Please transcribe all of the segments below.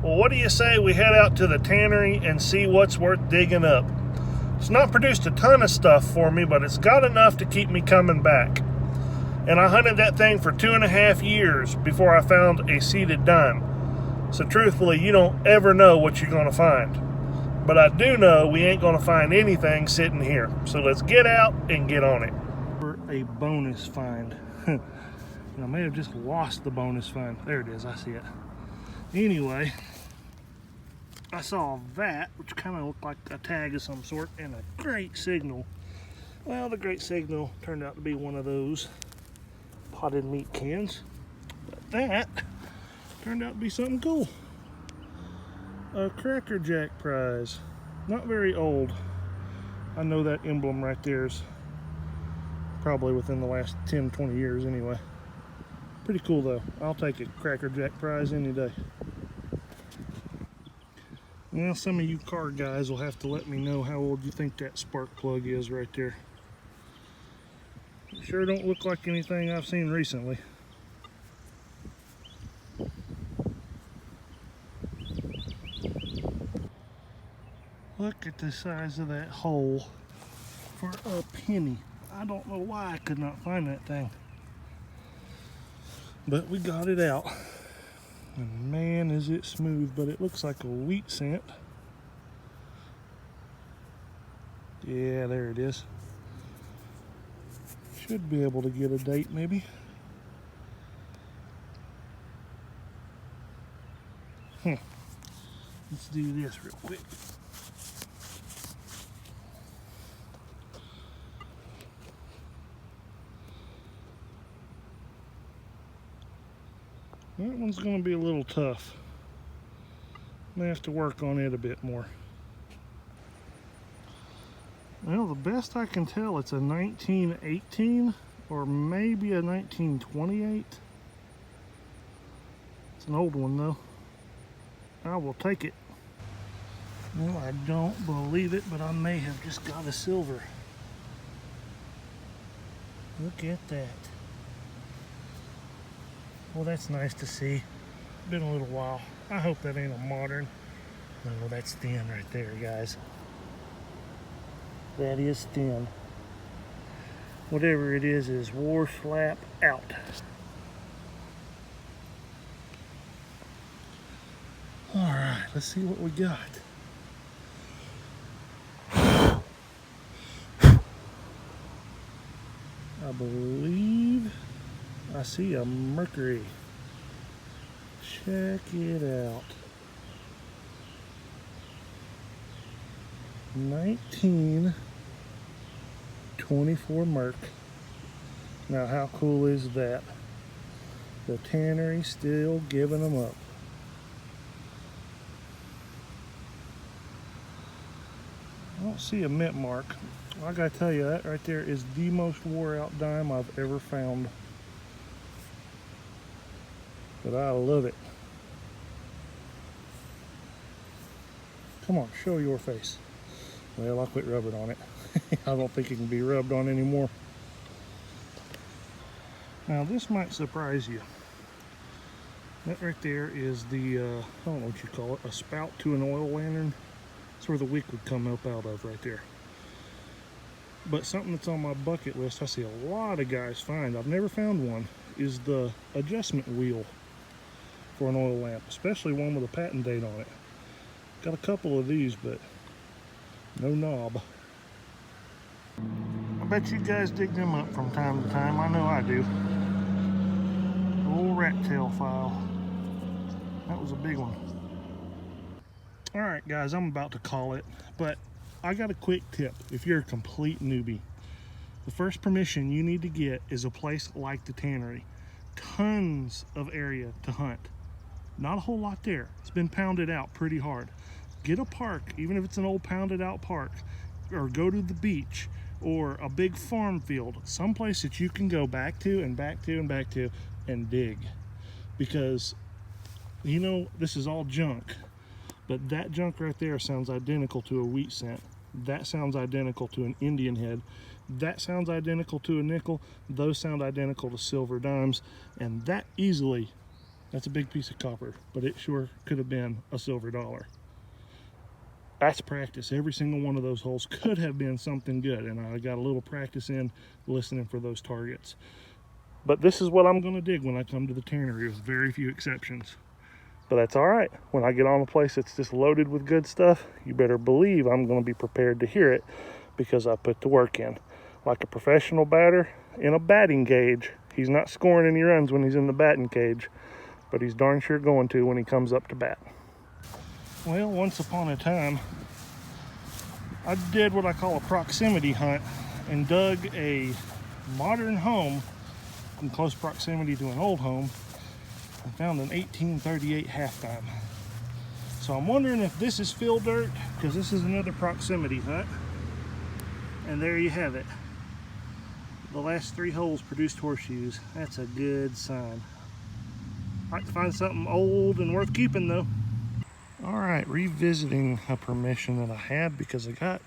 Well, what do you say we head out to the tannery and see what's worth digging up? It's not produced a ton of stuff for me, but it's got enough to keep me coming back. And I hunted that thing for 2.5 years before I found a seeded dime. So truthfully, you don't ever know what you're going to find. But I do know we ain't going to find anything sitting here. So let's get out and get on it. For a bonus find. I may have just lost the bonus find. There it is, I see it. Anyway, I saw that, which kind of looked like a tag of some sort, and a great signal. Well, the great signal turned out to be one of those potted meat cans. But that turned out to be something cool. A Cracker Jack prize. Not very old. I know that emblem right there is probably within the last 10-20 years anyway. Pretty cool though. I'll take a Cracker Jack prize any day. Now some of you car guys will have to let me know how old you think that spark plug is right there. It sure don't look like anything I've seen recently. Look at the size of that hole for a penny. I don't know why I could not find that thing. But we got it out. And man, is it smooth, but it looks like a wheat scent. Yeah, there it is. Should be able to get a date maybe. Let's do this real quick. That one's going to be a little tough. May have to work on it a bit more. Well, the best I can tell, it's a 1918 or maybe a 1928. It's an old one though. I will take it. Well, I don't believe it, but I may have just got a silver. Look at that. Well, that's nice to see. Been a little while. I hope that ain't a modern. No, that's thin right there, guys. That is thin. Whatever it is wore slap out. Alright, let's see what we got. I believe I see a Mercury. Check it out. 1924 Merc. Now how cool is that? The Tannery still giving them up. I don't see a mint mark. I gotta tell you, that right there is the most wore out dime I've ever found. But I love it. Come on, show your face. Well, I'll quit rubbing on it. I don't think it can be rubbed on anymore. Now this might surprise you. That right there is the, I don't know what you call it, a spout to an oil lantern. That's where the wick would come up out of right there. But something that's on my bucket list, I see a lot of guys find, I've never found one, is the adjustment wheel for an oil lamp, especially one with a patent date on it. Got a couple of these, but no knob. I bet you guys dig them up from time to time. I know I do. Old rat tail file. That was a big one. Alright guys, I'm about to call it, but I got a quick tip if you're a complete newbie. The first permission you need to get is a place like the Tannery. Tons of area to hunt. Not a whole lot there. It's been pounded out pretty hard. Get a park, even if it's an old pounded out park, or go to the beach or a big farm field, someplace that you can go back to and back to and back to and dig. Because, you know, this is all junk, but that junk right there sounds identical to a wheat cent. That sounds identical to an Indian head. That sounds identical to a nickel. Those sound identical to silver dimes. And that easily, that's a big piece of copper, but it sure could have been a silver dollar. That's practice. Every single one of those holes could have been something good, and I got a little practice in listening for those targets. But this is what I'm going to dig when I come to the Tannery, with very few exceptions. But that's all right. When I get on a place that's just loaded with good stuff, you better believe I'm going to be prepared to hear it, because I put the work in. Like a professional batter in a batting cage. He's not scoring any runs when he's in the batting cage, but he's darn sure going to when he comes up to bat. Well, once upon a time, I did what I call a proximity hunt and dug a modern home in close proximity to an old home. I found an 1838 halftime. So I'm wondering if this is fill dirt, because this is another proximity hunt. And there you have it. The last 3 holes produced horseshoes. That's a good sign. I'd like to find something old and worth keeping though. All right, revisiting a permission that I had because I got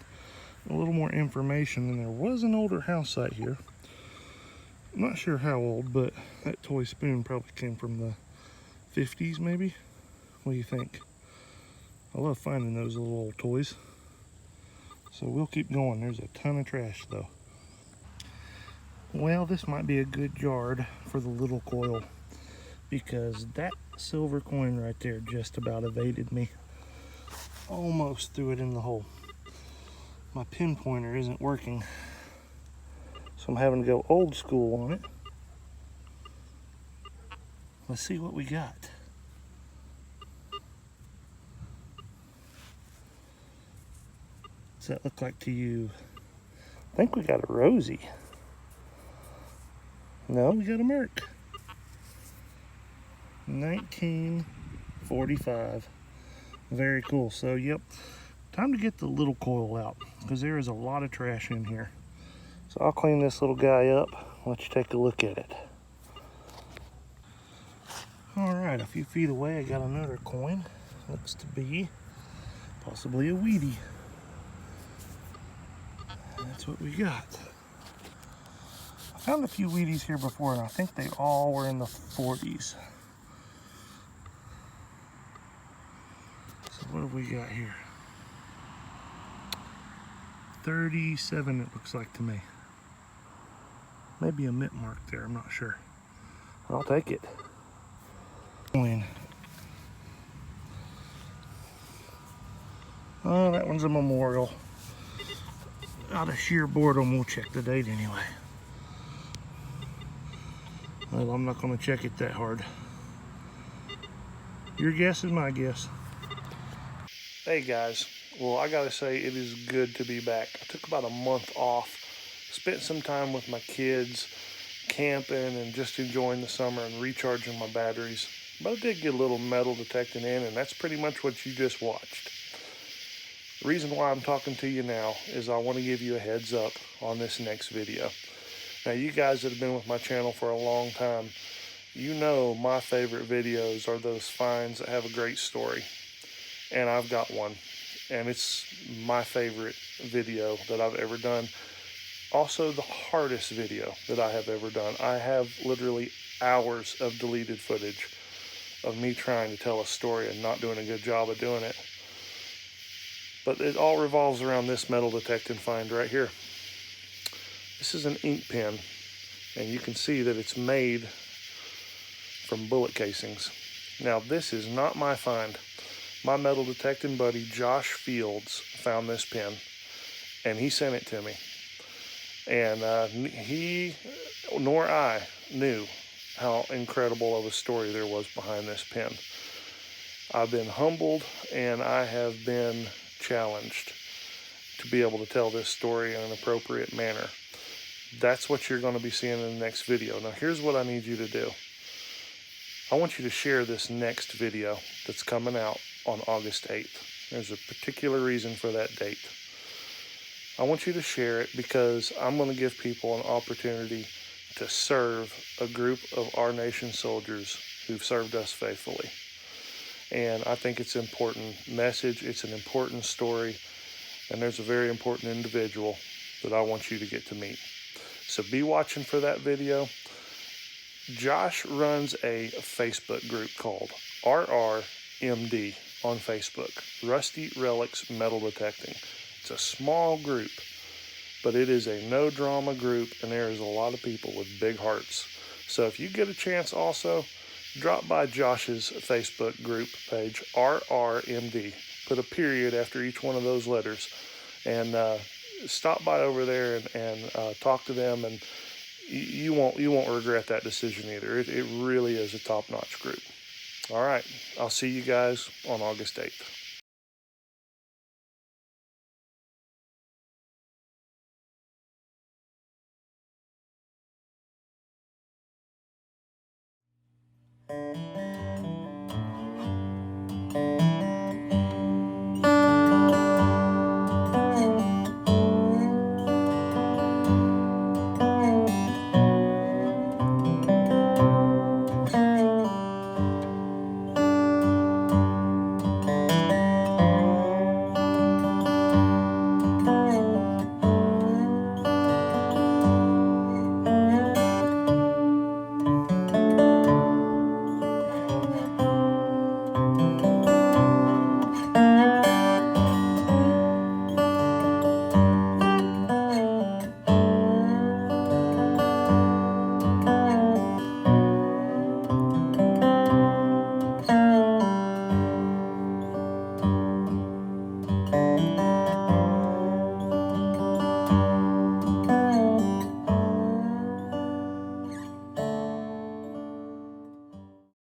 a little more information, and there was an older house site here. I'm not sure how old, but that toy spoon probably came from the 50s maybe. What do you think? I love finding those little old toys. So we'll keep going. There's a ton of trash though. Well, this might be a good yard for the little coil, because that silver coin right there just about evaded me. Almost threw it in the hole. My pinpointer isn't working, so I'm having to go old school on it. Let's see what we got. What's that look like to you? I think we got a Rosie. No, we got a Merc. 1945. Very cool. So, yep, time to get the little coil out, because there is a lot of trash in here. So I'll clean this little guy up, let you take a look at it. All right, a few feet away, I got another coin. Looks to be possibly a Wheatie. That's what we got. I found a few Wheaties here before, and I think they all were in the 40s. So what have we got here? 37 it looks like to me. Maybe a mint mark there, I'm not sure. I'll take it. Oh, that one's a memorial. Out of sheer boredom, we'll check the date anyway. Well, I'm not going to check it that hard. Your guess is my guess. Hey guys, well, I gotta say it is good to be back. I took about a month off, spent some time with my kids, camping and just enjoying the summer and recharging my batteries. But I did get a little metal detecting in, and that's pretty much what you just watched. The reason why I'm talking to you now is I want to give you a heads up on this next video. Now, you guys that have been with my channel for a long time, you know my favorite videos are those finds that have a great story. And I've got one, and it's my favorite video that I've ever done. Also the hardest video that I have ever done. I have literally hours of deleted footage of me trying to tell a story and not doing a good job of doing it. But it all revolves around this metal detecting find right here. This is an ink pen, and you can see that it's made from bullet casings. Now, this is not my find. My metal detecting buddy, Josh Fields, found this pen, and he sent it to me. And he, nor I, knew how incredible of a story there was behind this pen. I've been humbled, and I have been challenged. to be able to tell this story in an appropriate manner. That's what you're going to be seeing in the next video. Now here's what I need you to do. I want you to share this next video that's coming out on August 8th. There's a particular reason for that date. I want you to share it because I'm going to give people an opportunity to serve a group of our nation's soldiers who've served us faithfully. And I think it's an important message, it's an important story, and there's a very important individual that I want you to get to meet. So be watching for that video. Josh runs a Facebook group called RRMD on Facebook, Rusty Relics Metal Detecting. It's a small group, but it is a no drama group, and there is a lot of people with big hearts. So if you get a chance also, drop by Josh's Facebook group page, RRMD. Put a period after each one of those letters, and stop by over there and talk to them, and you won't regret that decision either. It really is a top-notch group. All right, I'll see you guys on August 8th.